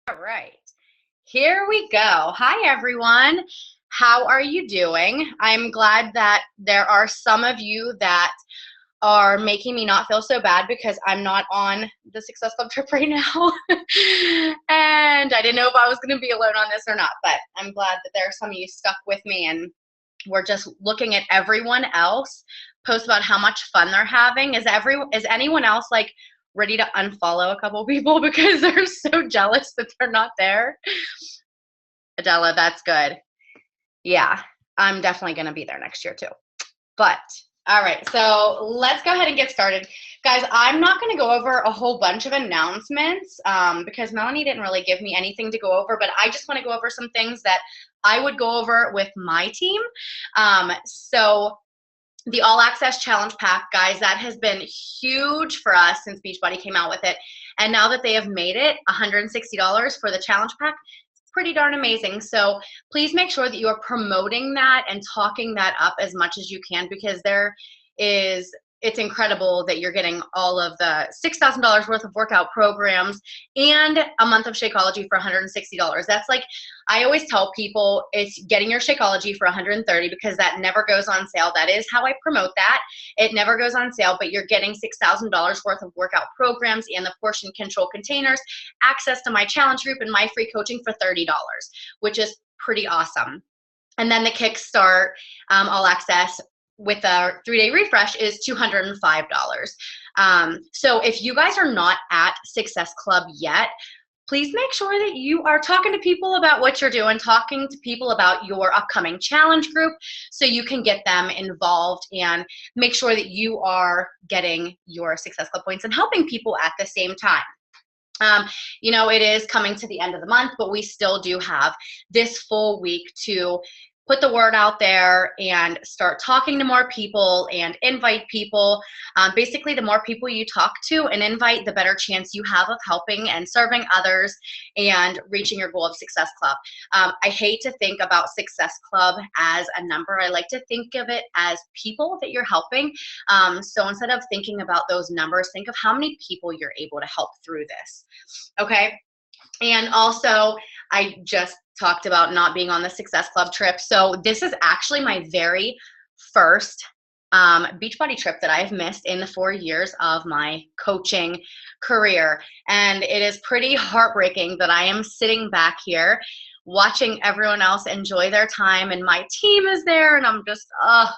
All right, here we go. Hi, everyone. How are you doing? I'm glad that there are some of you that are making me not feel so bad because I'm not on the Success Club trip right now. And I didn't know if I was going to be alone on this or not, but I'm glad that there are some of you stuck with me and we're just looking at everyone else post about how much fun they're having. Is anyone else like ready to unfollow a couple people because they're so jealous that they're not there? Adela, that's good. Yeah, I'm definitely going to be there next year too. But all right, so let's go ahead and get started. Guys, I'm not going to go over a whole bunch of announcements because Melanie didn't really give me anything to go over, but I just want to go over some things that I would go over with my team. So the All Access Challenge Pack, guys, that has been huge for us since Beachbody came out with it. And now that they have made it $160 for the Challenge Pack, pretty darn amazing. So please make sure that you are promoting that and talking that up as much as you can, because it's incredible that you're getting all of the $6,000 worth of workout programs and a month of Shakeology for $160. That's like, I always tell people it's getting your Shakeology for $130 because that never goes on sale. That is how I promote that. It never goes on sale, but you're getting $6,000 worth of workout programs and the portion control containers, access to my challenge group and my free coaching for $30, which is pretty awesome. And then the Kickstart All Access with a 3-day refresh is $205. So if you guys are not at Success Club yet, please make sure that you are talking to people about what you're doing, talking to people about your upcoming challenge group so you can get them involved and make sure that you are getting your Success Club points and helping people at the same time. You know, it is coming to the end of the month, but we still do have this full week to put the word out there and start talking to more people and invite people. Basically, the more people you talk to and invite, the better chance you have of helping and serving others and reaching your goal of Success Club. I hate to think about Success Club as a number. I like to think of it as people that you're helping. So instead of thinking about those numbers, think of how many people you're able to help through this. Okay? And also, I just talked about not being on the Success Club trip. So this is actually my very first Beachbody trip that I've missed in the 4 years of my coaching career. And it is pretty heartbreaking that I am sitting back here watching everyone else enjoy their time and my team is there and I'm just, I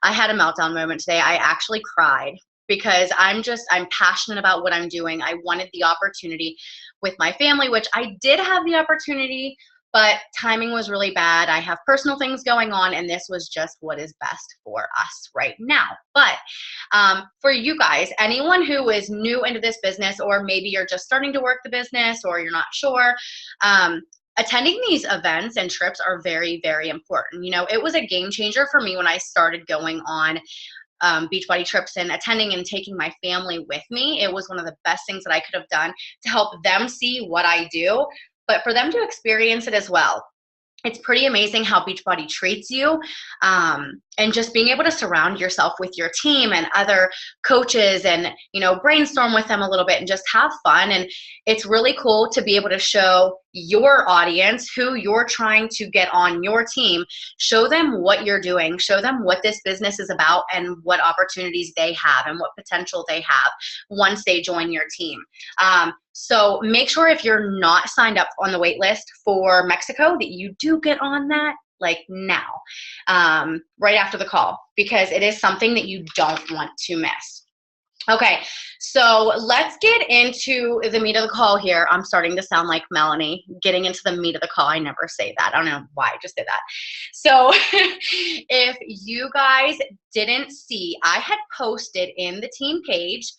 had a meltdown moment today. I actually cried because I'm passionate about what I'm doing. I wanted the opportunity with my family, which I did have the opportunity, but timing was really bad. I have personal things going on, and this was just what is best for us right now. But for you guys, anyone who is new into this business, or maybe you're just starting to work the business, or you're not sure, attending these events and trips are very, very important. You know, it was a game changer for me when I started going on Beachbody trips and attending and taking my family with me. It was one of the best things that I could have done to help them see what I do, but for them to experience it as well. It's pretty amazing how Beachbody treats you, and just being able to surround yourself with your team and other coaches and, you know, brainstorm with them a little bit and just have fun. And it's really cool to be able to show your audience who you're trying to get on your team, show them what you're doing, show them what this business is about and what opportunities they have and what potential they have once they join your team. So make sure if you're not signed up on the wait list for Mexico that you do get on that like now, right after the call, because it is something that you don't want to miss. Okay, so let's get into the meat of the call here. I'm starting to sound like Melanie, getting into the meat of the call. I never say that. I don't know why I just did that. So if you guys didn't see, I had posted in the team page,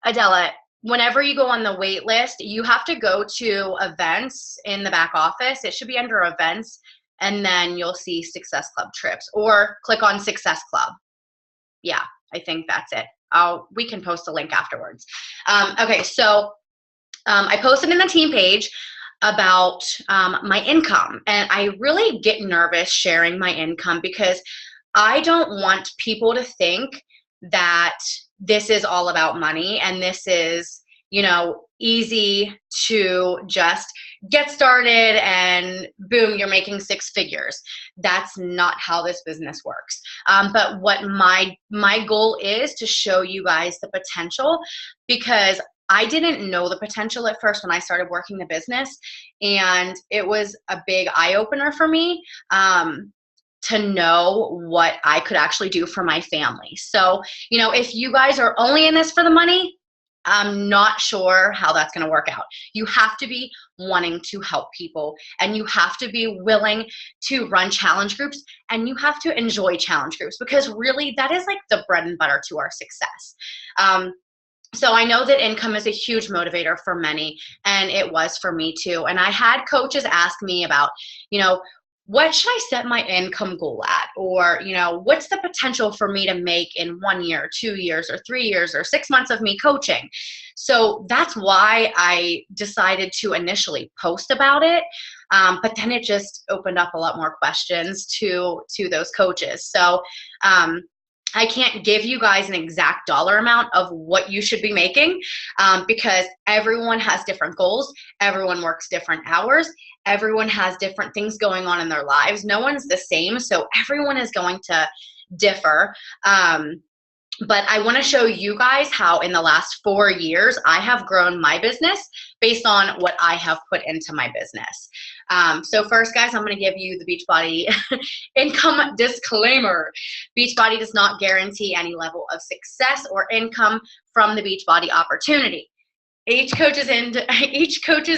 Adela, whenever you go on the wait list, you have to go to events in the back office. It should be under events, and then you'll see Success Club trips, or click on Success Club. Yeah, I think that's it. We can post a link afterwards. Okay, so I posted in the team page about my income, and I really get nervous sharing my income because I don't want people to think that this is all about money and this is, you know, easy to just get started and boom, you're making six figures. That's not how this business works. But what my goal is to show you guys the potential, because I didn't know the potential at first when I started working the business, and it was a big eye opener for me. To know what I could actually do for my family. So, if you guys are only in this for the money, I'm not sure how that's going to work out. You have to be wanting to help people, and you have to be willing to run challenge groups, and you have to enjoy challenge groups, because really that is like the bread and butter to our success. So I know that income is a huge motivator for many, and it was for me too. And I had coaches ask me about, what should I set my income goal at? Or, what's the potential for me to make in 1 year, 2 years, or 3 years, or 6 months of me coaching? So that's why I decided to initially post about it. But then it just opened up a lot more questions to those coaches. So, I can't give you guys an exact dollar amount of what you should be making, because everyone has different goals. Everyone works different hours. Everyone has different things going on in their lives. No one's the same, so everyone is going to differ. But I want to show you guys how in the last 4 years I have grown my business based on what I have put into my business. So first, guys, I'm going to give you the Beachbody income disclaimer. Beachbody does not guarantee any level of success or income from the Beachbody opportunity. Each coach's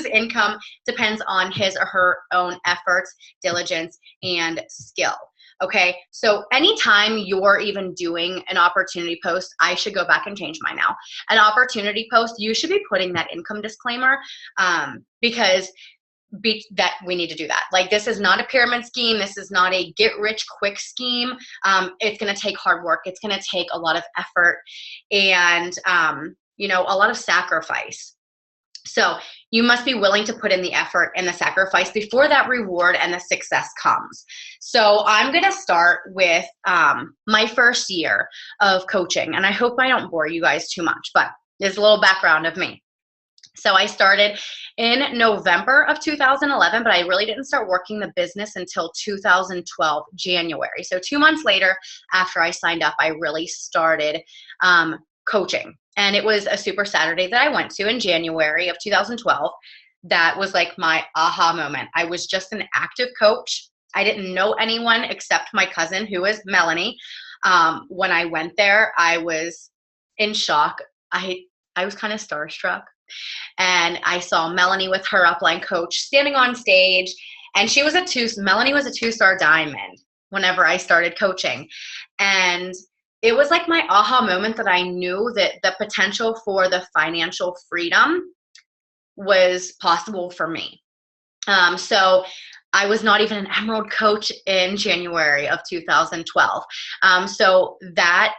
income depends on his or her own efforts, diligence, and skill. Okay, so anytime you're even doing an opportunity post, I should go back and change mine now. An opportunity post, you should be putting that income disclaimer, because that we need to do that. Like, this is not a pyramid scheme. This is not a get rich quick scheme. It's going to take hard work. It's going to take a lot of effort and, a lot of sacrifice. So you must be willing to put in the effort and the sacrifice before that reward and the success comes. So I'm going to start with my first year of coaching, and I hope I don't bore you guys too much, but there's a little background of me. So I started in November of 2011, but I really didn't start working the business until 2012, January. So 2 months later, after I signed up, I really started coaching. And it was a Super Saturday that I went to in January of 2012. That was like my aha moment. I was just an active coach. I didn't know anyone except my cousin, who is Melanie. When I went there, I was in shock. I was kind of starstruck. And I saw Melanie with her upline coach standing on stage. And Melanie was a 2-star diamond whenever I started coaching. And it was like my aha moment that I knew that the potential for the financial freedom was possible for me. So I was not even an Emerald coach in January of 2012. So that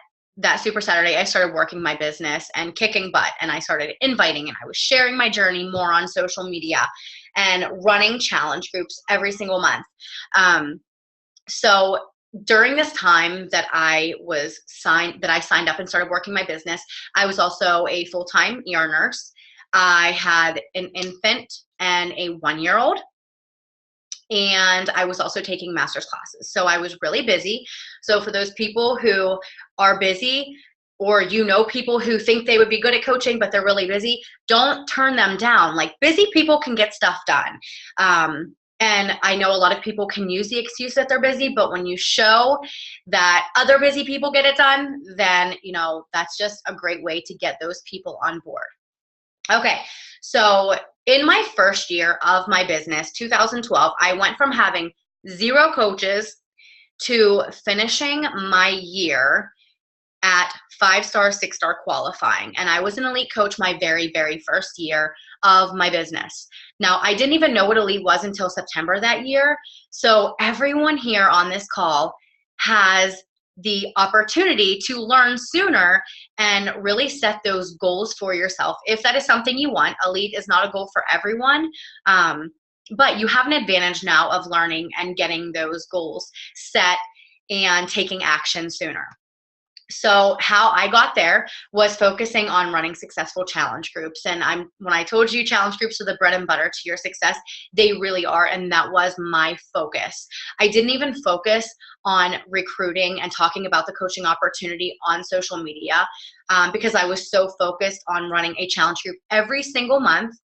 Super Saturday, I started working my business and kicking butt, and I started inviting, and I was sharing my journey more on social media and running challenge groups every single month. So during this time that I signed up and started working my business, I was also a full-time ER nurse. I had an infant and a 1-year-old, and I was also taking master's classes. So I was really busy. So for those people who are busy, or people who think they would be good at coaching, but they're really busy, don't turn them down. Like, busy people can get stuff done. And I know a lot of people can use the excuse that they're busy, but when you show that other busy people get it done, then, that's just a great way to get those people on board. Okay, so in my first year of my business, 2012, I went from having 0 coaches to finishing my year at 5-star, 6-star qualifying. And I was an elite coach my very, very first year of my business. Now, I didn't even know what elite was until September that year. So everyone here on this call has the opportunity to learn sooner and really set those goals for yourself. If that is something you want, elite is not a goal for everyone. But you have an advantage now of learning and getting those goals set and taking action sooner. So how I got there was focusing on running successful challenge groups. And when I told you challenge groups are the bread and butter to your success, they really are. And that was my focus. I didn't even focus on recruiting and talking about the coaching opportunity on social media because I was so focused on running a challenge group every single month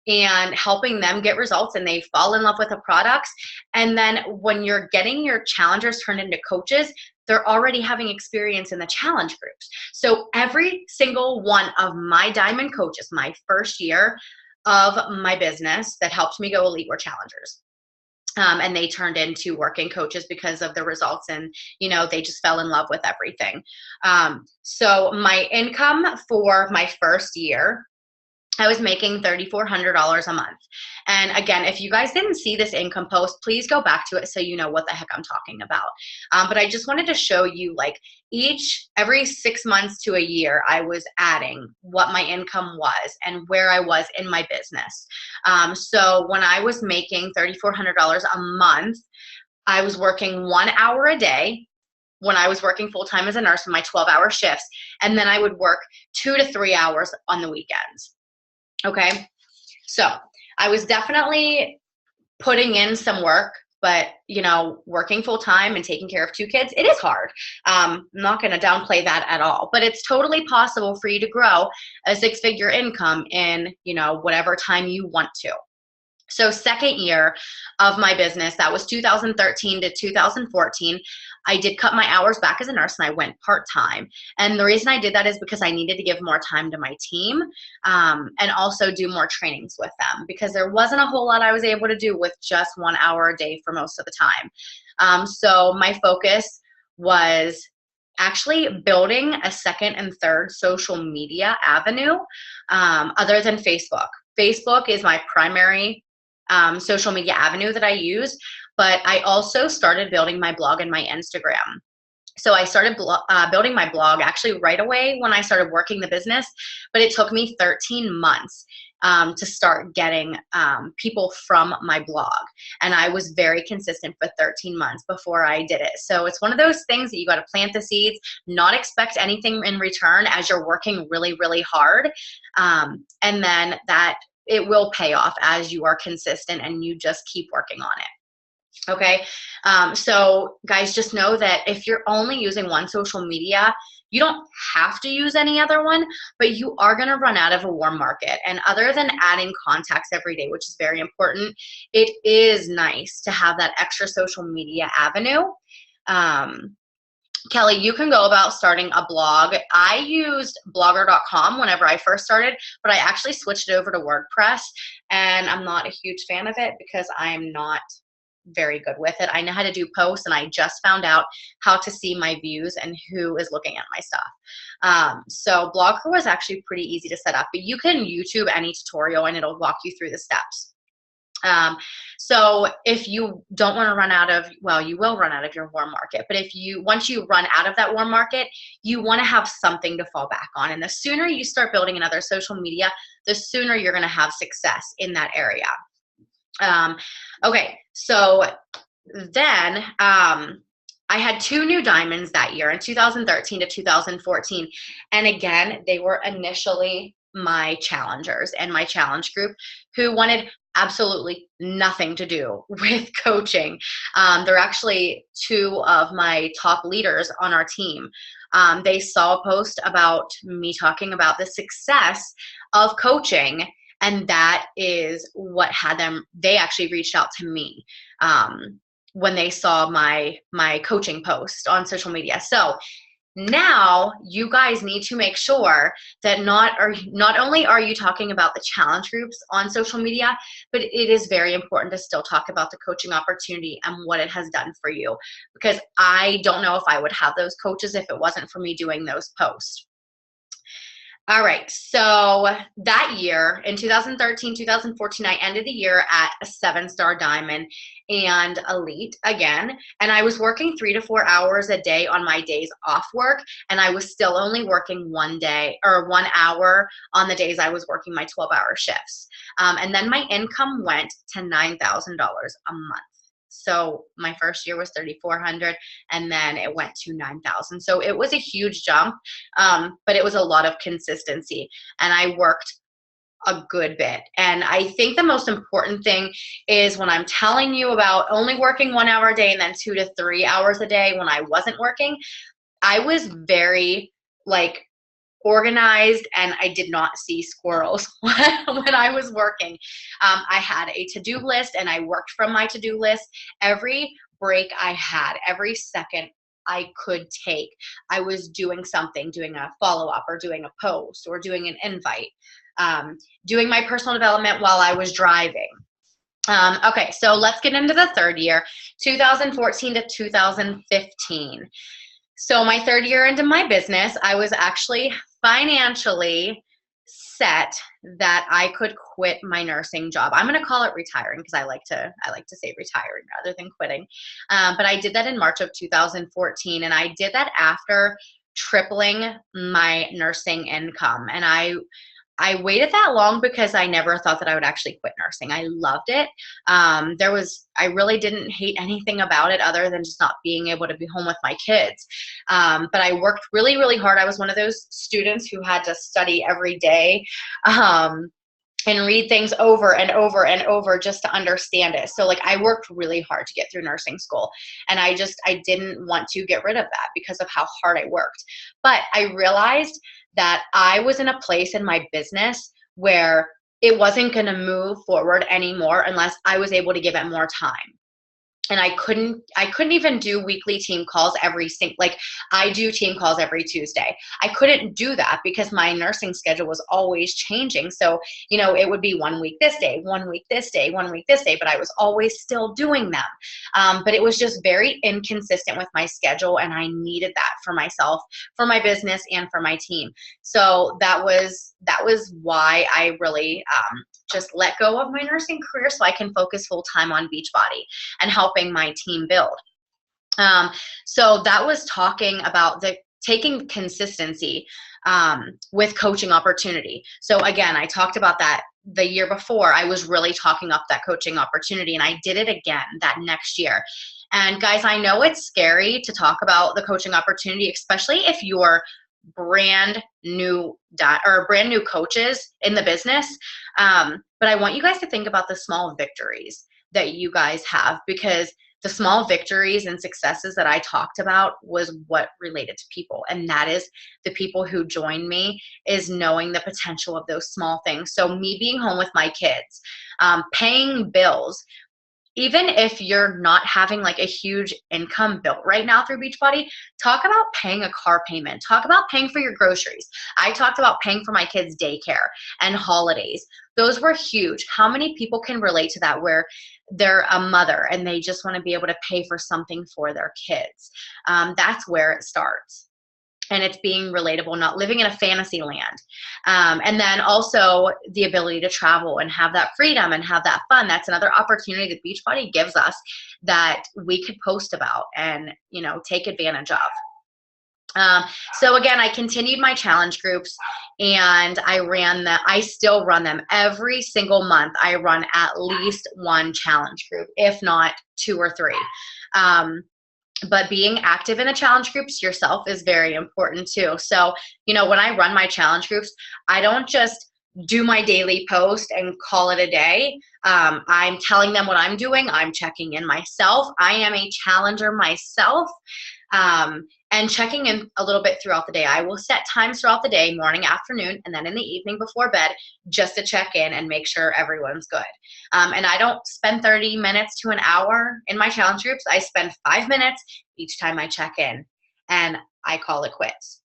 and helping them get results, and they fall in love with the products. And then when you're getting your challengers turned into coaches, they're already having experience in the challenge groups. So every single one of my diamond coaches, my first year of my business that helped me go elite, were challengers. And they turned into working coaches because of the results, and they just fell in love with everything. So my income for my first year, I was making $3,400 a month. And again, if you guys didn't see this income post, please go back to it so you know what the heck I'm talking about. But I just wanted to show you, like, every 6 months to a year, I was adding what my income was and where I was in my business. So when I was making $3,400 a month, I was working 1 hour a day when I was working full-time as a nurse in my 12-hour shifts. And then I would work 2 to 3 hours on the weekends. Okay, so I was definitely putting in some work, but working full time and taking care of 2 kids, it is hard. I'm not going to downplay that at all, but it's totally possible for you to grow a 6-figure income in, whatever time you want to. So second year of my business, that was 2013 to 2014, I did cut my hours back as a nurse and I went part-time. And the reason I did that is because I needed to give more time to my team and also do more trainings with them, because there wasn't a whole lot I was able to do with just 1 hour a day for most of the time. So my focus was actually building a second and third social media avenue other than Facebook. Facebook is my primary social media avenue that I use, but I also started building my blog and my Instagram. So I started building my blog actually right away when I started working the business, but it took me 13 months to start getting people from my blog. And I was very consistent for 13 months before I did it. So it's one of those things that you got to plant the seeds, not expect anything in return as you're working really, really hard. And then it will pay off as you are consistent and you just keep working on it. Okay. So guys, just know that if you're only using one social media, you don't have to use any other one, but you are going to run out of a warm market. And other than adding contacts every day, which is very important, it is nice to have that extra social media avenue. Kelly, you can go about starting a blog. I used blogger.com whenever I first started, but I actually switched it over to WordPress, and I'm not a huge fan of it because I'm not very good with it. I know how to do posts, and I just found out how to see my views and who is looking at my stuff. So Blogger was actually pretty easy to set up, but you can YouTube any tutorial and it'll walk you through the steps. So if you don't want to run out of, well, you will run out of your warm market, but once you run out of that warm market, you want to have something to fall back on. And the sooner you start building another social media, the sooner you're going to have success in that area. Okay, so then I had 2 new diamonds that year in 2013 to 2014. And again, they were initially my challengers and my challenge group who wanted absolutely nothing to do with coaching. They're actually 2 of my top leaders on our team. They saw a post about me talking about the success of coaching, and that is what had them, they actually reached out to me when they saw my coaching post on social media. So now you guys need to make sure that not only are you talking about the challenge groups on social media, but it is very important to still talk about the coaching opportunity and what it has done for you, because I don't know if I would have those coaches if it wasn't for me doing those posts. All right, so that year in 2013, 2014, I ended the year at a 7-star diamond and elite again. And I was working 3 to 4 hours a day on my days off work. And I was still only working 1 hour on the days I was working my 12-hour shifts. And then my income went to $9,000 a month. So my first year was 3,400, and then it went to 9,000. So it was a huge jump, but it was a lot of consistency, and I worked a good bit. And I think the most important thing is when I'm telling you about only working 1 hour a day and then 2 to 3 hours a day when I wasn't working, I was very like organized, and I did not see squirrels when I was working. I had a to-do list, and I worked from my to-do list. Every break I had, every second I could take, I was doing something, doing a follow-up or doing a post or doing an invite, doing my personal development while I was driving. Okay, so let's get into the third year, 2014 to 2015. So my third year into my business, I was actually financially set that I could quit my nursing job. I'm going to call it retiring because I like to say retiring rather than quitting. But I did that in March of 2014, and I did that after tripling my nursing income. And I waited that long because I never thought that I would actually quit nursing. I loved it. I really didn't hate anything about it other than just not being able to be home with my kids. But I worked really, really hard. I was one of those students who had to study every day, and read things over and over and over just to understand it. So like I worked really hard to get through nursing school, and I didn't want to get rid of that because of how hard I worked. But I realized that I was in a place in my business where it wasn't going to move forward anymore unless I was able to give it more time. And I couldn't even do weekly team calls like I do team calls every Tuesday. I couldn't do that because my nursing schedule was always changing. So, it would be 1 week this day, 1 week this day, 1 week this day, but I was always still doing them. But it was just very inconsistent with my schedule, and I needed that for myself, for my business, and for my team. So that was why I really just let go of my nursing career so I can focus full time on Beachbody and helping my team build. So that was talking about taking consistency with coaching opportunity. So again, I talked about that the year before. I was really talking up that coaching opportunity, and I did it again that next year. And guys, I know it's scary to talk about the coaching opportunity, especially if you're brand new coaches in the business. But I want you guys to think about the small victories that you guys have, because the small victories and successes that I talked about was what related to people. And that is the people who joined me, is knowing the potential of those small things. So me being home with my kids, paying bills. Even if you're not having like a huge income built right now through Beachbody, talk about paying a car payment. Talk about paying for your groceries. I talked about paying for my kids' daycare and holidays. Those were huge. How many people can relate to that, where they're a mother and they just want to be able to pay for something for their kids? That's where it starts. And it's being relatable, not living in a fantasy land. And then also the ability to travel and have that freedom and have that fun. That's another opportunity that Beachbody gives us that we could post about and, take advantage of. So again, I continued my challenge groups, and I still run them every single month. I run at least one challenge group, if not 2 or 3. But being active in the challenge groups yourself is very important too. So, when I run my challenge groups, I don't just do my daily post and call it a day. I'm telling them what I'm doing. I'm checking in myself. I am a challenger myself. And checking in a little bit throughout the day. I will set times throughout the day, morning, afternoon, and then in the evening before bed, just to check in and make sure everyone's good. And I don't spend 30 minutes to an hour in my challenge groups. I spend 5 minutes each time I check in, and I call it quits.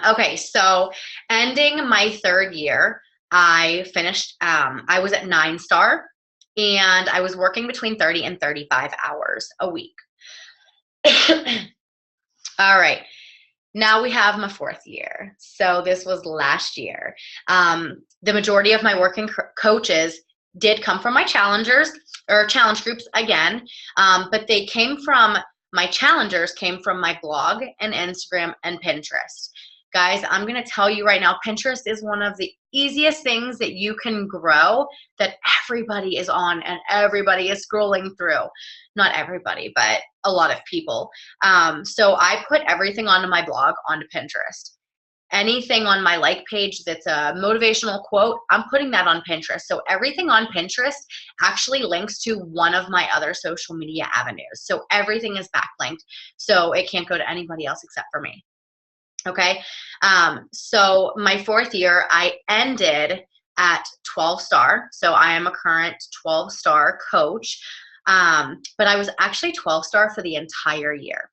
Okay, so ending my third year, I finished, I was at 9-star, and I was working between 30 and 35 hours a week. All right, now we have my 4th year. So this was last year. The majority of my working coaches did come from my challenge groups again, but my challengers came from my blog and Instagram and Pinterest. Guys, I'm going to tell you right now, Pinterest is one of the easiest things that you can grow that everybody is on and everybody is scrolling through. Not everybody, but a lot of people. So I put everything onto my blog onto Pinterest. Anything on my like page that's a motivational quote, I'm putting that on Pinterest. So everything on Pinterest actually links to one of my other social media avenues. So everything is backlinked. So it can't go to anybody else except for me. Okay. So my 4th year, I ended at 12-star. So I am a current 12-star coach. But I was actually 12-star for the entire year.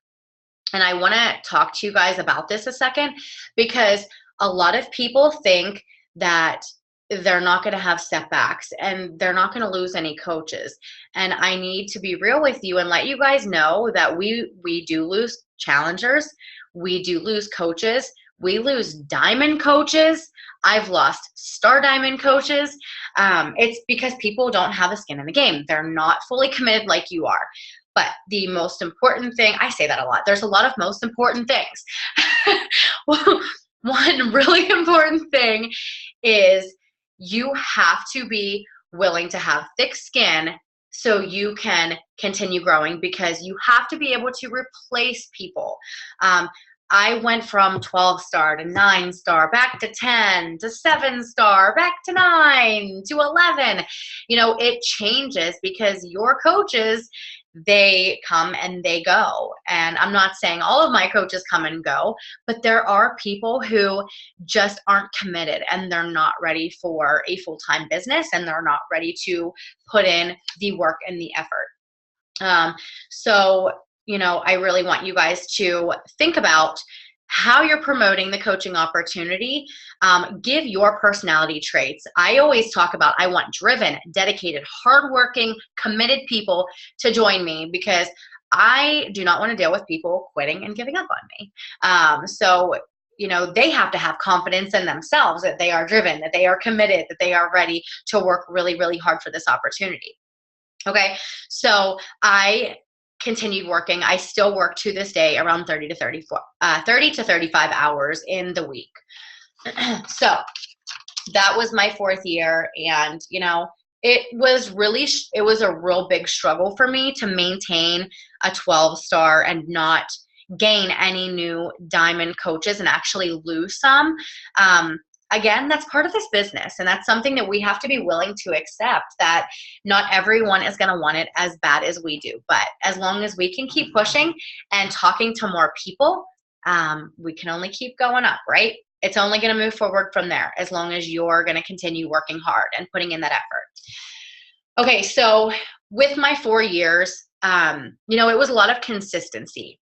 And I want to talk to you guys about this a second, because a lot of people think that they're not going to have setbacks and they're not going to lose any coaches. And I need to be real with you and let you guys know that we do lose challengers. We do lose coaches. We lose diamond coaches. I've lost star diamond coaches. It's because people don't have a skin in the game. They're not fully committed like you are. But the most important thing, I say that a lot. There's a lot of most important things. One really important thing is you have to be willing to have thick skin so you can continue growing, because you have to be able to replace people. I went from 12-star to 9-star, back to 10, to 7-star, back to 9, to 11. You know, it changes because your coaches, they come and they go. And I'm not saying all of my coaches come and go, but there are people who just aren't committed and they're not ready for a full-time business and they're not ready to put in the work and the effort. So, you know, I really want you guys to think about how you're promoting the coaching opportunity. Give your personality traits. I always talk about, I want driven, dedicated, hardworking, committed people to join me, because I do not want to deal with people quitting and giving up on me. So, you know, they have to have confidence in themselves that they are driven, that they are committed, that they are ready to work really, really hard for this opportunity. Okay, so I continued working. I still work to this day around 30 to 35 hours in the week. So that was my 4th year. And, you know, it was a real big struggle for me to maintain a 12-star and not gain any new diamond coaches and actually lose some. Again, that's part of this business, and that's something that we have to be willing to accept, that not everyone is going to want it as bad as we do. But as long as we can keep pushing and talking to more people, we can only keep going up, right? It's only going to move forward from there as long as you're going to continue working hard and putting in that effort. Okay, so with my 4 years, you know, it was a lot of consistency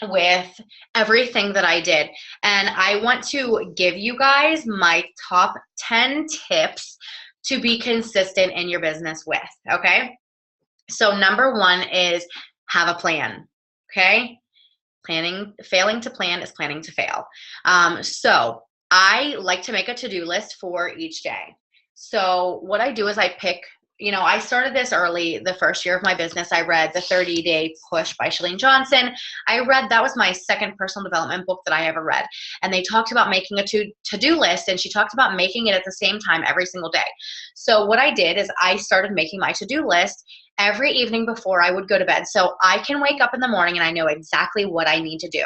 with everything that I did. And I want to give you guys my top 10 tips to be consistent in your business with, okay? So number 1 is have a plan, okay? Failing to plan is planning to fail. So I like to make a to-do list for each day. So what I do is I pick, you know, I started this early. The first year of my business, I read The 30-Day Push by Chalene Johnson. That was my second personal development book that I ever read. And they talked about making a to-do list, and she talked about making it at the same time every single day. So what I did is I started making my to-do list every evening before I would go to bed. So I can wake up in the morning and I know exactly what I need to do.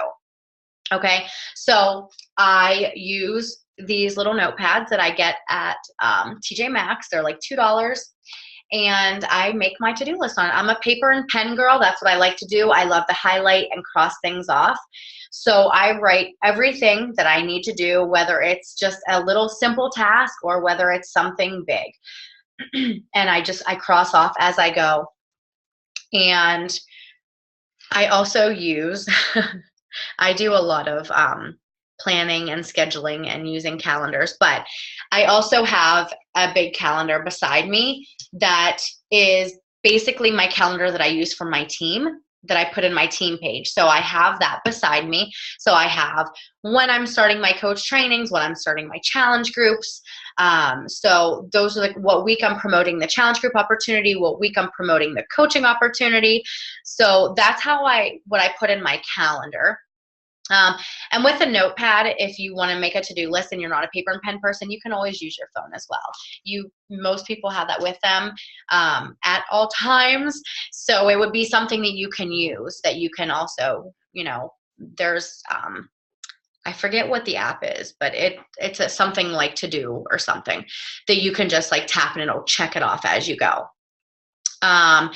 Okay, so I use these little notepads that I get at TJ Maxx. They're like $2. And I make my to-do list on it. I'm a paper and pen girl. That's what I like to do. I love to highlight and cross things off. So I write everything that I need to do, whether it's just a little simple task or whether it's something big. And I cross off as I go. And I also use, I do a lot of planning and scheduling and using calendars, but I also have a big calendar beside me that is basically my calendar that I use for my team, that I put in my team page. So I have that beside me. So I have when I'm starting my coach trainings, when I'm starting my challenge groups. So those are like what week I'm promoting the challenge group opportunity, what week I'm promoting the coaching opportunity. So that's what I put in my calendar. And with a notepad, if you want to make a to-do list and you're not a paper and pen person, you can always use your phone as well. Most people have that with them at all times. So it would be something that you can use, that you can also, there's, I forget what the app is, but it's something like To Do or something that you can just like tap and it'll check it off as you go. And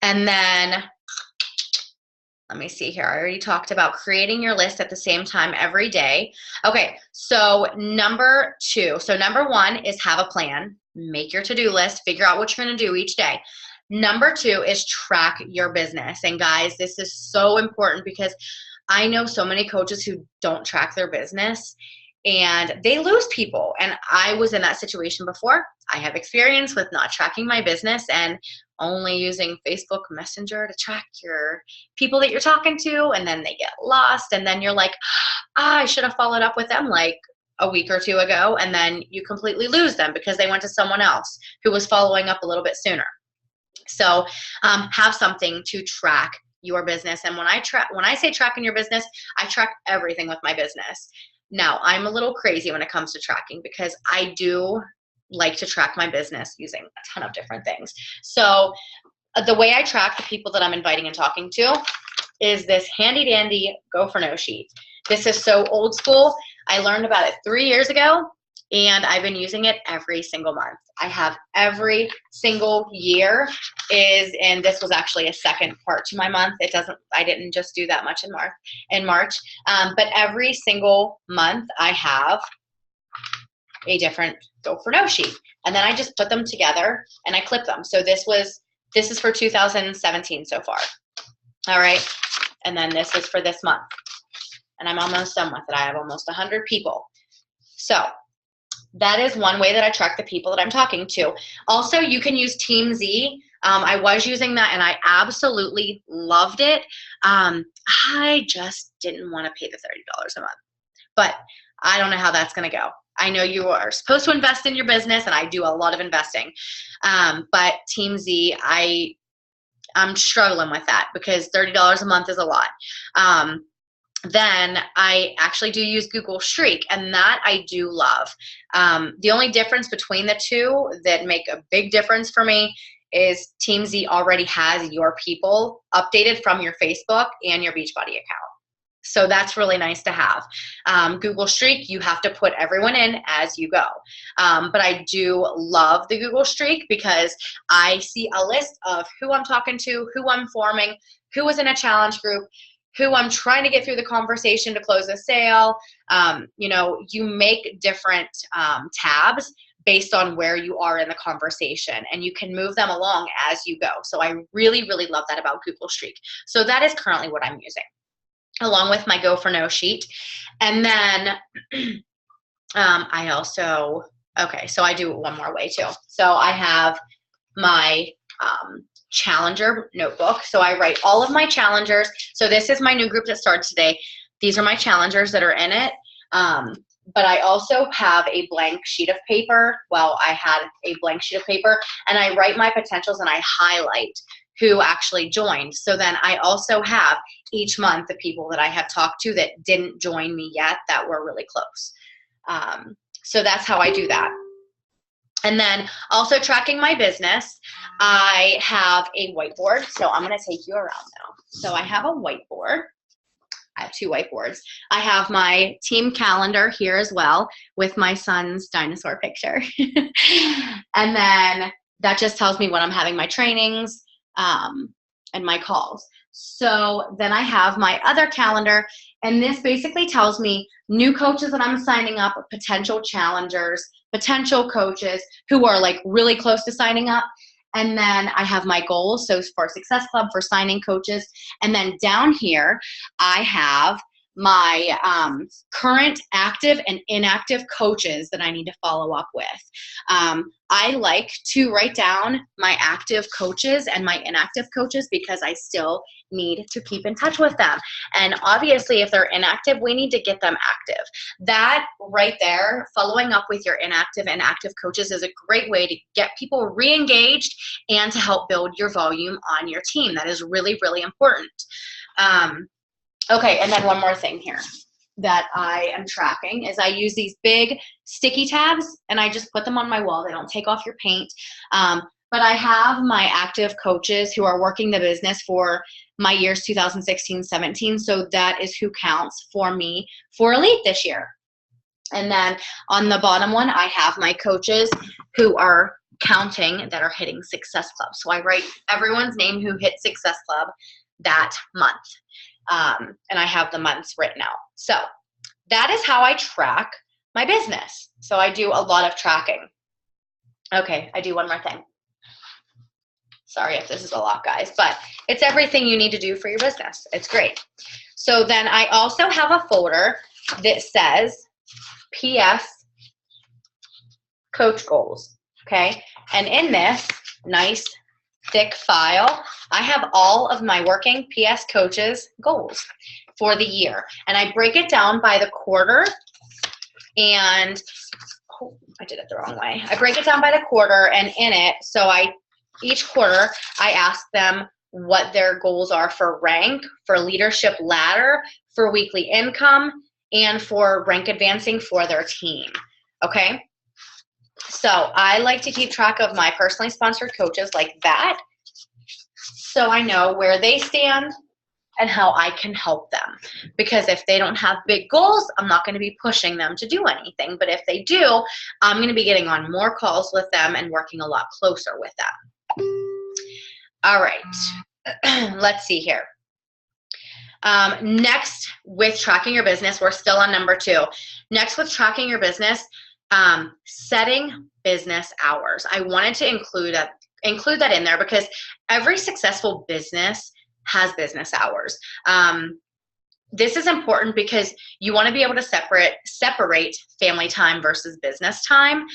then let me see here. I already talked about creating your list at the same time every day. Okay, so number 2. So number 1 is have a plan. Make your to-do list. Figure out what you're going to do each day. Number 2 is track your business. And guys, this is so important because I know so many coaches who don't track their business and they lose people. And I was in that situation before. I have experience with not tracking my business and only using Facebook Messenger to track your people that you're talking to, and then they get lost, and then you're like, I should have followed up with them like a week or 2 ago, and then you completely lose them because they went to someone else who was following up a little bit sooner. So have something to track your business. And when I say tracking your business, I track everything with my business. Now, I'm a little crazy when it comes to tracking because I do like to track my business using a ton of different things. So the way I track the people that I'm inviting and talking to is this handy dandy Go for No sheet. This is so old school. I learned about it 3 years ago and I've been using it every single month. I have every single year and this was actually a second part to my month. I didn't just do that much in March. But every single month I have a different Go for No sheet. And then I just put them together and I clip them. So this is for 2017 so far. All right. And then this is for this month. And I'm almost done with it. I have almost 100 people. So that is one way that I track the people that I'm talking to. Also, you can use Team Z. I was using that and I absolutely loved it. I just didn't want to pay the $30 a month. But I don't know how that's going to go. I know you are supposed to invest in your business, and I do a lot of investing. But Team Z, I'm struggling with that because $30 a month is a lot. Then I actually do use Google Streak, and that I do love. The only difference between the two that make a big difference for me is Team Z already has your people updated from your Facebook and your Beachbody account. So that's really nice to have. Google Streak, you have to put everyone in as you go. But I do love the Google Streak because I see a list of who I'm talking to, who I'm forming, who was in a challenge group, who I'm trying to get through the conversation to close a sale. You make different tabs based on where you are in the conversation, and you can move them along as you go. So I really, really love that about Google Streak. So that is currently what I'm using, along with my Go for No sheet. And then so I do it one more way too. So I have my challenger notebook. So I write all of my challengers. So this is my new group that started today. These are my challengers that are in it. But I also have a blank sheet of paper. Well, I had a blank sheet of paper, and I write my potentials and I highlight who actually joined. So then I also have each month the people that I have talked to that didn't join me yet that were really close. So that's how I do that. And then also tracking my business, I have a whiteboard. So I'm going to take you around now. So I have a whiteboard. I have 2 whiteboards. I have my team calendar here as well with my son's dinosaur picture. And then that just tells me when I'm having my trainings and my calls. So then I have my other calendar, and this basically tells me new coaches that I'm signing up, potential challengers, potential coaches who are like really close to signing up. And then I have my goals, so for Success Club, for signing coaches. And then down here, I have my current active and inactive coaches that I need to follow up with. I like to write down my active coaches and my inactive coaches because I still need to keep in touch with them. And obviously, if they're inactive, we need to get them active. That right there, following up with your inactive and active coaches, is a great way to get people re-engaged and to help build your volume on your team. That is really, really important. Okay, and then one more thing here that I am tracking is I use these big sticky tabs and I just put them on my wall. They don't take off your paint. But I have my active coaches who are working the business for my years 2016-17. So that is who counts for me for Elite this year. And then on the bottom one, I have my coaches who are counting that are hitting Success Club. So I write everyone's name who hit Success Club that month. And I have the months written out. So that is how I track my business. So I do a lot of tracking. Okay, I do one more thing. Sorry if this is a lot, guys, but it's everything you need to do for your business. It's great. So then I also have a folder that says PS Coach Goals, okay? And in this nice thick file, I have all of my working PS coaches goals for the year. And I break it down by the quarter and, oh, I did it the wrong way. I break it down by the quarter and in it, so each quarter I ask them what their goals are for rank, for leadership ladder, for weekly income, and for rank advancing for their team, okay? So I like to keep track of my personally sponsored coaches like that so I know where they stand and how I can help them. Because if they don't have big goals, I'm not going to be pushing them to do anything. But if they do, I'm going to be getting on more calls with them and working a lot closer with them. All right, let's see here. Next with tracking your business, we're still on number 2. Next with tracking your business, setting business hours. I wanted to include that in there because every successful business has business hours. This is important because you want to be able to separate family time versus business time.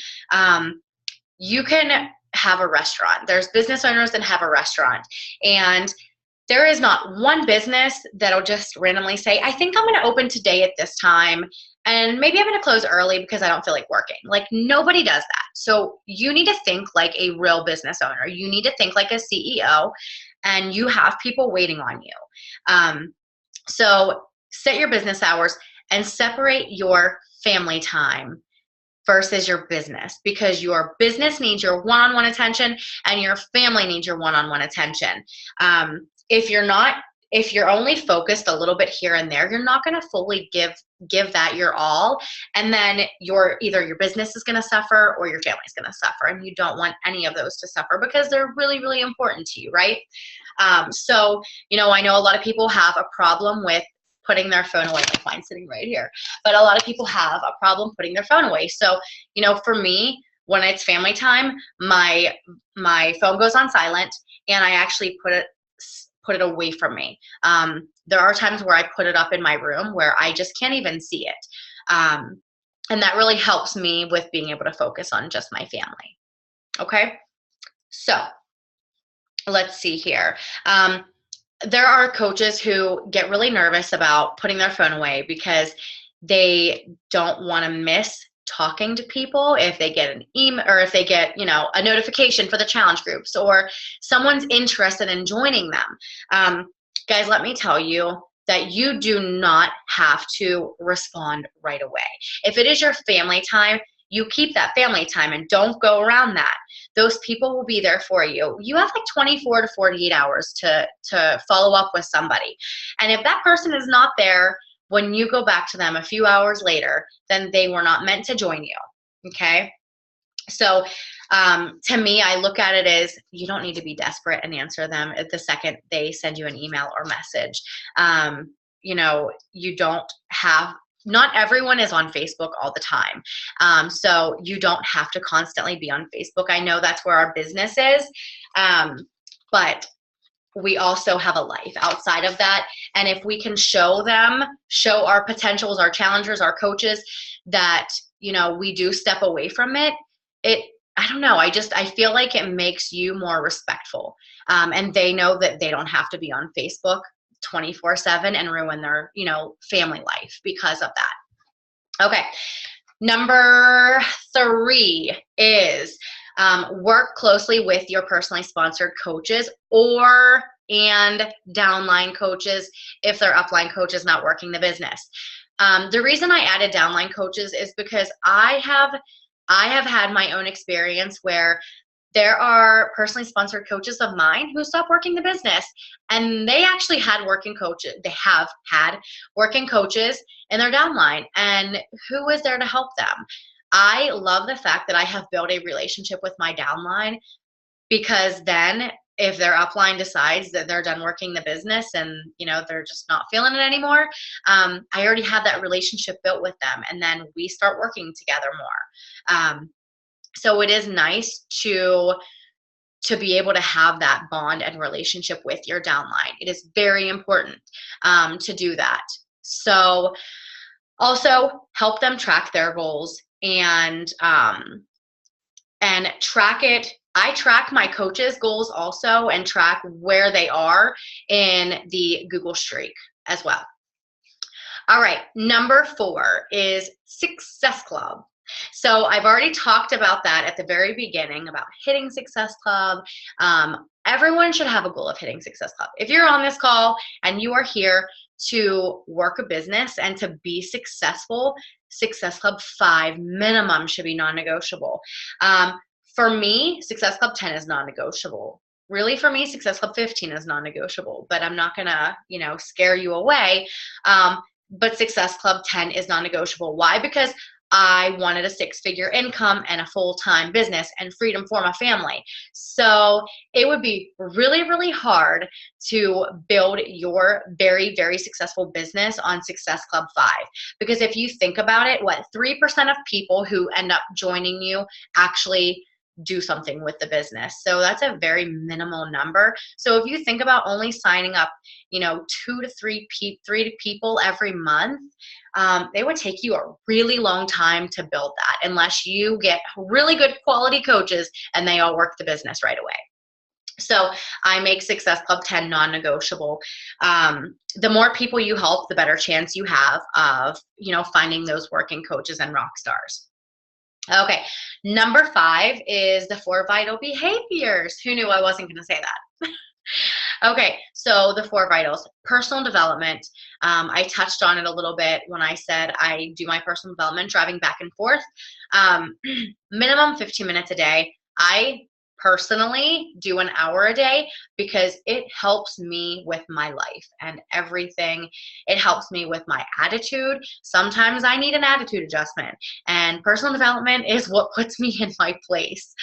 You can have a restaurant. There's business owners that have a restaurant, and there is not one business that'll just randomly say, I think I'm going to open today at this time, and maybe I'm going to close early because I don't feel like working. Like, nobody does that. So you need to think like a real business owner. You need to think like a CEO, and you have people waiting on you. So set your business hours and separate your family time versus your business, because your business needs your one-on-one attention and your family needs your one-on-one attention. If you're only focused a little bit here and there, you're not going to fully give that your all, and then either your business is going to suffer or your family's going to suffer, and you don't want any of those to suffer because they're really, really important to you, right? So, I know a lot of people have a problem with putting their phone away, like mine sitting right here, but a lot of people have a problem putting their phone away. So, for me, when it's family time, my phone goes on silent, and I actually put it away from me. There are times where I put it up in my room where I just can't even see it. And that really helps me with being able to focus on just my family. Okay? So let's see here. There are coaches who get really nervous about putting their phone away because they don't want to miss talking to people if they get an email or if they get, a notification for the challenge groups or someone's interested in joining them. Guys, let me tell you that you do not have to respond right away. If it is your family time, you keep that family time and don't go around that. Those people will be there for you. You have like 24 to 48 hours to follow up with somebody. And if that person is not there when you go back to them a few hours later, then they were not meant to join you, okay? So to me, I look at it as you don't need to be desperate and answer them at the second they send you an email or message. You don't have, not everyone is on Facebook all the time. So you don't have to constantly be on Facebook. I know that's where our business is, but we also have a life outside of that. And if we can show our potentials, our challengers, our coaches that, we do step away from it, I don't know. I feel like it makes you more respectful. And they know that they don't have to be on Facebook 24/7 and ruin their, family life because of that. Okay. Number 3 is work closely with your personally sponsored coaches or and downline coaches if their upline coach is not working the business. The reason I added downline coaches is because I have had my own experience where there are personally sponsored coaches of mine who stopped working the business, and they actually had working coaches. They have had working coaches in their downline, and who is there to help them? I love the fact that I have built a relationship with my downline, because then if their upline decides that they're done working the business and they're just not feeling it anymore, I already have that relationship built with them, and then we start working together more. So it is nice to be able to have that bond and relationship with your downline. It is very important to do that. So also help them track their goals and track it. I track my coaches' goals also and track where they are in the Google Streak as well. All right, number 4 is Success Club. So I've already talked about that at the very beginning about hitting Success Club. Everyone should have a goal of hitting Success Club. If you're on this call and you are here to work a business and to be successful, Success Club 5 minimum should be non-negotiable. For me, Success Club 10 is non-negotiable. Really, for me, Success Club 15 is non-negotiable, but I'm not gonna, scare you away. But Success Club 10 is non-negotiable. Why? Because I wanted a 6-figure income and a full-time business and freedom for my family. So it would be really, really hard to build your very, very successful business on Success Club 5. Because if you think about it, 3% of people who end up joining you actually do something with the business. So that's a very minimal number. So if you think about only signing up, 2 to 3 people every month, it would take you a really long time to build that unless you get really good quality coaches and they all work the business right away. So I make Success Club 10 non-negotiable. The more people you help, the better chance you have of, finding those working coaches and rock stars. Okay, number 5 is the 4 vital behaviors. Who knew I wasn't going to say that? Okay, so the 4 vitals. Personal development. I touched on it a little bit when I said I do my personal development driving back and forth. Minimum 15 minutes a day. I personally do an hour a day because it helps me with my life and everything. It helps me with my attitude. Sometimes I need an attitude adjustment, and personal development is what puts me in my place.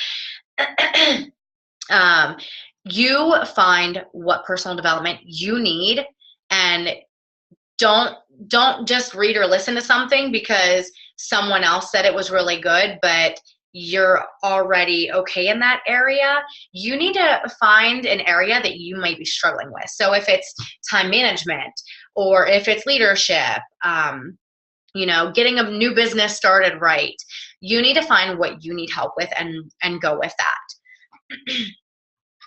You find what personal development you need, and don't just read or listen to something because someone else said it was really good, but you're already okay in that area. You need to find an area that you might be struggling with. So if it's time management, or if it's leadership, getting a new business started right, you need to find what you need help with and go with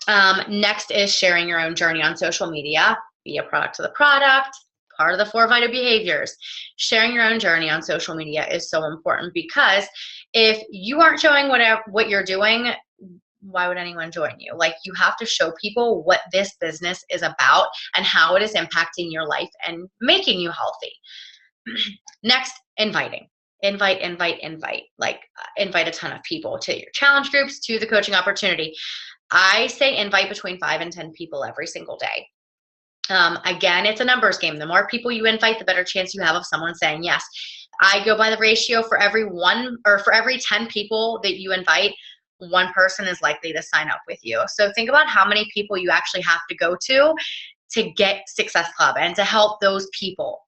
that. Next is sharing your own journey on social media. Be a product of the product. Part of the 4 vital behaviors. Sharing your own journey on social media is so important, because if you aren't showing what you're doing, why would anyone join you? You have to show people what this business is about and how it is impacting your life and making you healthy. Next, inviting. Invite. Invite a ton of people to your challenge groups, to the coaching opportunity. I say invite between 5 and 10 people every single day. Again, it's a numbers game. The more people you invite, the better chance you have of someone saying yes. I go by the ratio for every 10 people that you invite, 1 person is likely to sign up with you. So think about how many people you actually have to go to get Success Club and to help those people.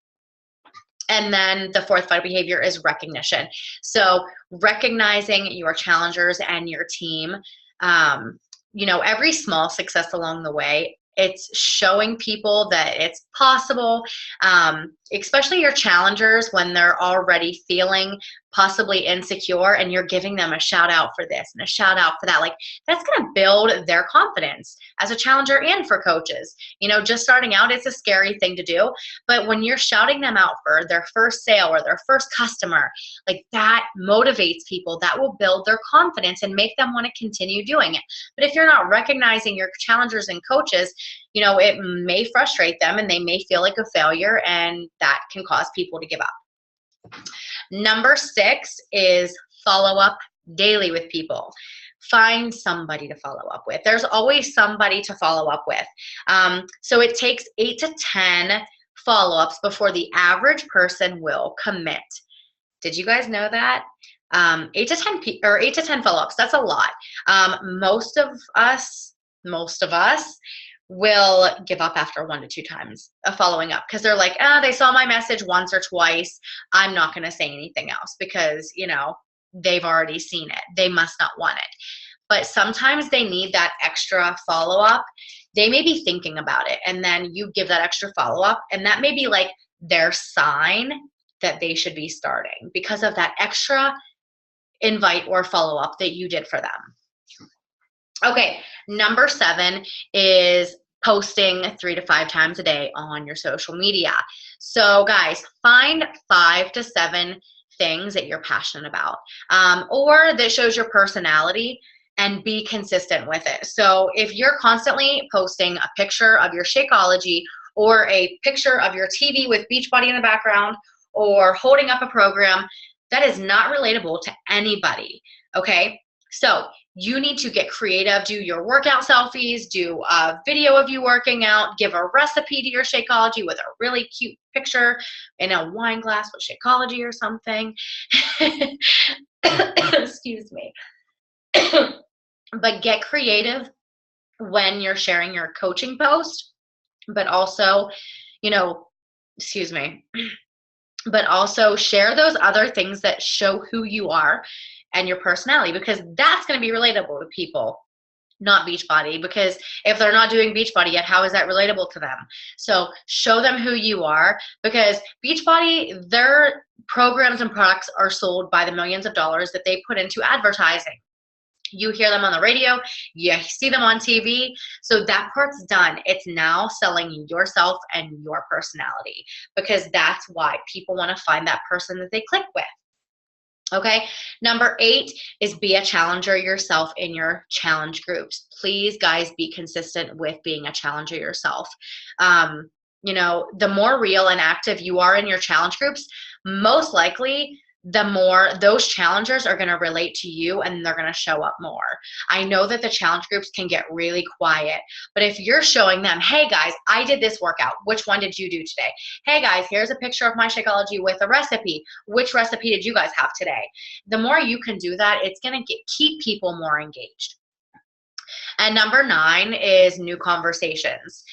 And then the 4th vital behavior is recognition. So recognizing your challengers and your team, every small success along the way, it's showing people that it's possible, especially your challengers when they're already feeling possibly insecure, and you're giving them a shout out for this and a shout out for that. Like, that's going to build their confidence as a challenger and for coaches. You know, just starting out, it's a scary thing to do, but when you're shouting them out for their first sale or their first customer, like, that motivates people. That will build their confidence and make them want to continue doing it. But if you're not recognizing your challengers and coaches, you know, it may frustrate them and they may feel like a failure, and that can cause people to give up. Number 6 is follow up daily with people. Find somebody to follow up with. There's always somebody to follow up with. So it takes 8 to 10 follow-ups before the average person will commit. Did you guys know that? 8 to 10 follow-ups, that's a lot. Most of us will give up after 1 to 2 times of following up, because they're like, they saw my message once or twice. I'm not going to say anything else because, you know, they've already seen it. They must not want it. But sometimes they need that extra follow-up. They may be thinking about it, and then you give that extra follow-up, and that may be like their sign that they should be starting because of that extra invite or follow-up that you did for them. Okay, number 7 is posting 3 to 5 times a day on your social media. So guys, find 5 to 7 things that you're passionate about, or that shows your personality, and be consistent with it. So if you're constantly posting a picture of your Shakeology or a picture of your TV with Beachbody in the background or holding up a program, that is not relatable to anybody, okay? So you need to get creative, do your workout selfies, do a video of you working out, give a recipe to your Shakeology with a really cute picture in a wine glass with Shakeology or something. Excuse me. But get creative when you're sharing your coaching post, but also, you know, but also share those other things that show who you are and your personality, because that's going to be relatable to people, not Beachbody, because if they're not doing Beachbody yet, how is that relatable to them? So show them who you are, because Beachbody, their programs and products are sold by the millions of dollars that they put into advertising. You hear them on the radio, you see them on TV, so that part's done. It's now selling yourself and your personality, because that's why people want to find that person that they click with. Okay, number 8 is be a challenger yourself in your challenge groups. Please, guys, be consistent with being a challenger yourself. You know, the more real and active you are in your challenge groups, most likely the more those challengers are going to relate to you and they're going to show up more. I know that the challenge groups can get really quiet, but if you're showing them, hey guys, I did this workout. Which one did you do today? Hey guys, here's a picture of my Shakeology with a recipe. Which recipe did you guys have today? The more you can do that, it's going to keep people more engaged. And number 9 is new conversations.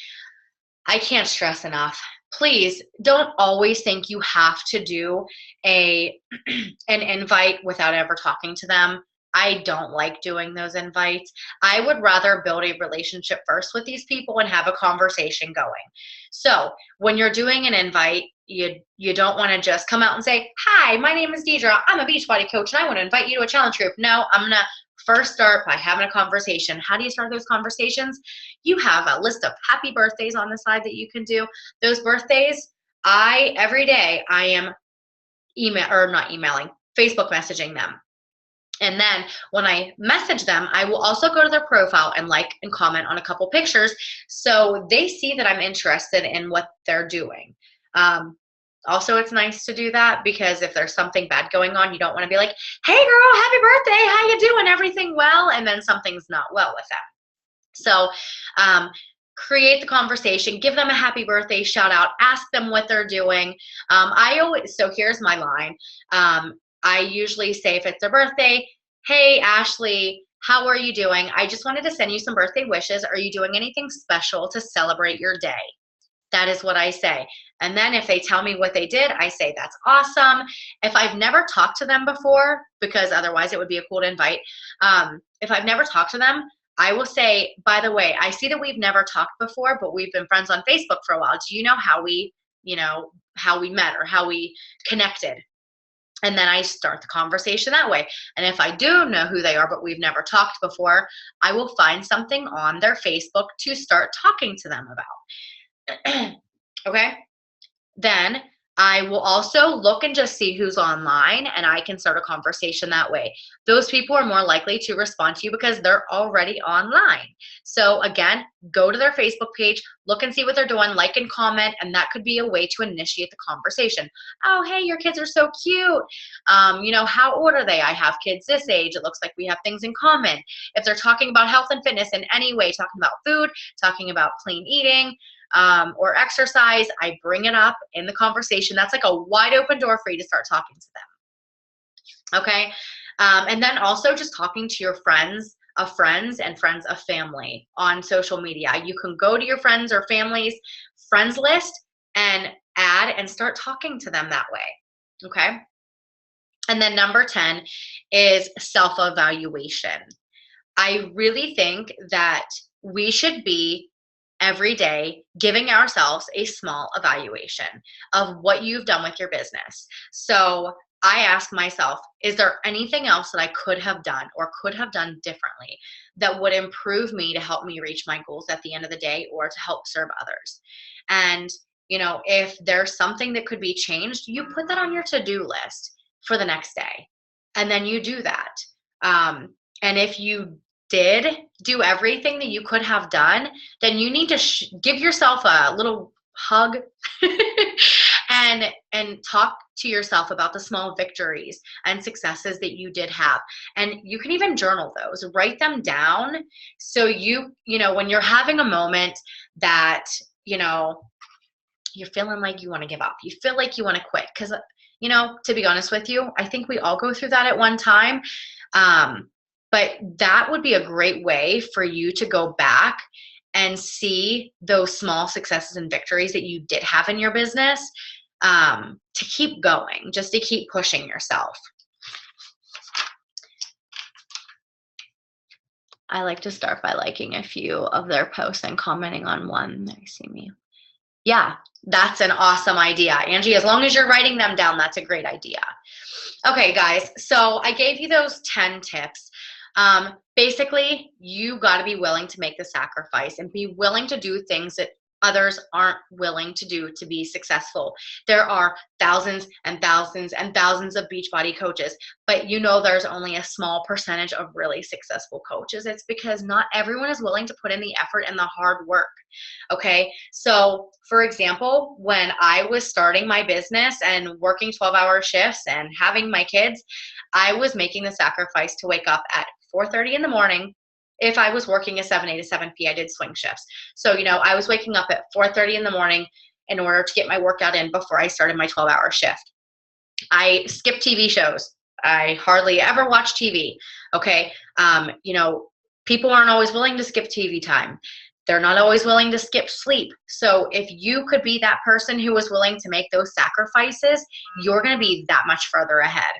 I can't stress enough. Please don't always think you have to do an invite without ever talking to them. I don't like doing those invites. I would rather build a relationship first with these people and have a conversation going. So when you're doing an invite, you don't want to just come out and say, hi, my name is Deidra. I'm a Beachbody coach and I want to invite you to a challenge group. No, I'm going to first start by having a conversation. How do you start those conversations? You have a list of happy birthdays on the side that you can do. Those birthdays, every day I am Facebook messaging them. And then when I message them, I will also go to their profile and like and comment on a couple pictures so they see that I'm interested in what they're doing. Also, it's nice to do that because if there's something bad going on, you don't want to be like, hey girl, happy birthday, how you doing? Everything well? And then something's not well with them. So create the conversation, give them a happy birthday shout out, ask them what they're doing. So here's my line. I usually say if it's their birthday, hey Ashley, how are you doing? I just wanted to send you some birthday wishes. Are you doing anything special to celebrate your day? That is what I say. And then if they tell me what they did, I say, that's awesome. If I've never talked to them before, because otherwise it would be a cool invite. If I've never talked to them, I will say, by the way, I see that we've never talked before, but we've been friends on Facebook for a while. Do you know how we met or how we connected? And then I start the conversation that way. And if I do know who they are, but we've never talked before, I will find something on their Facebook to start talking to them about. Okay? Then I will also look and just see who's online, and I can start a conversation that way. Those people are more likely to respond to you because they're already online. So again, go to their Facebook page, look and see what they're doing, like and comment, and that could be a way to initiate the conversation. Oh, hey, your kids are so cute. How old are they? I have kids this age. It looks like we have things in common. If they're talking about health and fitness in any way, talking about food, talking about clean eating, or exercise, I bring it up in the conversation. That's like a wide open door for you to start talking to them. Okay. And then also just talking to your friends of friends and friends of family on social media. You can go to your friends or family's friends list and add and start talking to them that way. Okay. And then number 10 is self-evaluation. I really think that we should be every day giving ourselves a small evaluation of what you've done with your business. So I ask myself, is there anything else that I could have done or could have done differently that would improve me to help me reach my goals at the end of the day or to help serve others? And, if there's something that could be changed, you put that on your to-do list for the next day. And then you do that. And if you did do everything that you could have done, then you need to give yourself a little hug and talk to yourself about the small victories and successes that you did have. And you can even journal those, write them down. So when you're having a moment that, you're feeling like you want to give up, you feel like you want to quit. Because, to be honest with you, I think we all go through that at one time. But that would be a great way for you to go back and see those small successes and victories that you did have in your business, to keep going, just to keep pushing yourself. I like to start by liking a few of their posts and commenting on one. There, you see me. Yeah, that's an awesome idea, Angie. As long as you're writing them down, that's a great idea. Okay, guys, so I gave you those 10 tips. Basically, you got to be willing to make the sacrifice and be willing to do things that others aren't willing to do to be successful. There are thousands and thousands and thousands of Beachbody coaches, but there's only a small percentage of really successful coaches. It's because not everyone is willing to put in the effort and the hard work. Okay. So for example, when I was starting my business and working 12-hour shifts and having my kids, I was making the sacrifice to wake up at 4:30 in the morning. If I was working a 7A to 7P, I did swing shifts. So, I was waking up at 4:30 in the morning in order to get my workout in before I started my 12-hour shift. I skipped TV shows. I hardly ever watch TV. Okay. People aren't always willing to skip TV time. They're not always willing to skip sleep. So if you could be that person who was willing to make those sacrifices, you're going to be that much further ahead.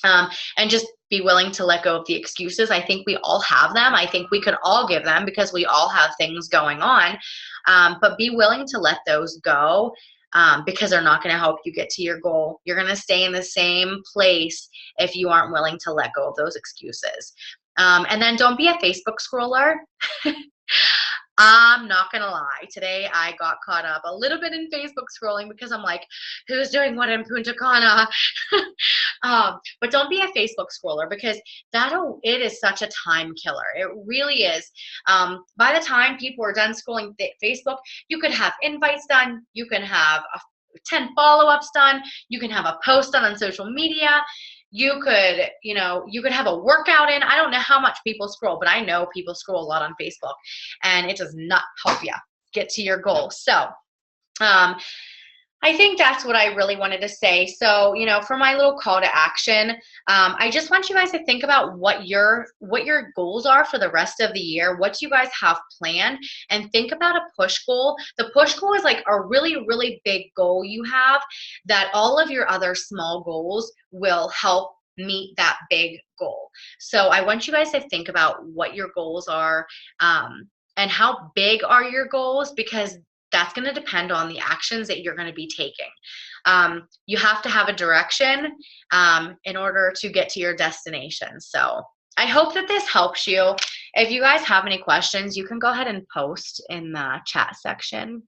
And just be willing to let go of the excuses. I think we all have them. I think we could all give them because we all have things going on. But be willing to let those go, because they're not going to help you get to your goal. You're going to stay in the same place if you aren't willing to let go of those excuses. And then don't be a Facebook scroller. I'm not going to lie. Today I got caught up a little bit in Facebook scrolling because I'm like, who's doing what in Punta Cana? But don't be a Facebook scroller because it is such a time killer. It really is. By the time people are done scrolling Facebook, you could have invites done. You can have 10 follow-ups done. You can have a post done on social media. You could have a workout in. I don't know how much people scroll, but I know people scroll a lot on Facebook, and it does not help you get to your goal. So I think that's what I really wanted to say. So, for my little call to action, I just want you guys to think about what your goals are for the rest of the year, what you guys have planned, and think about a push goal. The push goal is like a really, really big goal you have that all of your other small goals will help meet that big goal. So I want you guys to think about what your goals are, and how big are your goals, because that's going to depend on the actions that you're going to be taking. You have to have a direction in order to get to your destination. So I hope that this helps you. If you guys have any questions, you can go ahead and post in the chat section.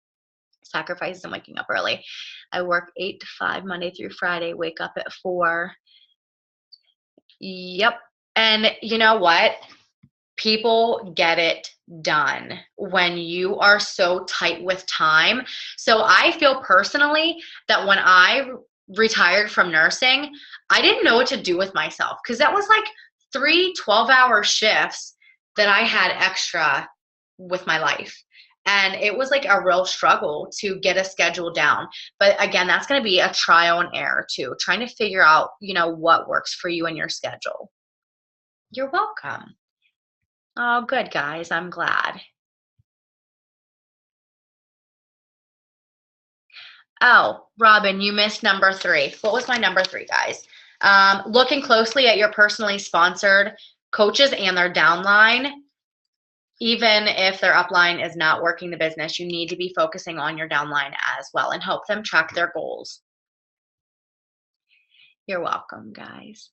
Sacrifices and waking up early. I work 8 to 5 Monday through Friday, wake up at 4. Yep. And you know what? People get it done when you are so tight with time. So I feel personally that when I retired from nursing, I didn't know what to do with myself, because that was like 3 12-hour shifts that I had extra with my life. And it was like a real struggle to get a schedule down. But again, that's going to be a trial and error too, trying to figure out, what works for you and your schedule. You're welcome. Oh, good, guys. I'm glad. Oh, Robin, you missed number 3. What was my number 3, guys? Looking closely at your personally sponsored coaches and their downline. Even if their upline is not working the business, you need to be focusing on your downline as well and help them track their goals. You're welcome, guys.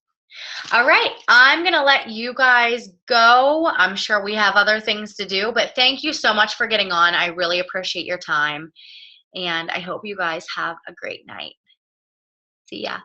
All right, I'm going to let you guys go. I'm sure we have other things to do, but thank you so much for getting on. I really appreciate your time, and I hope you guys have a great night. See ya.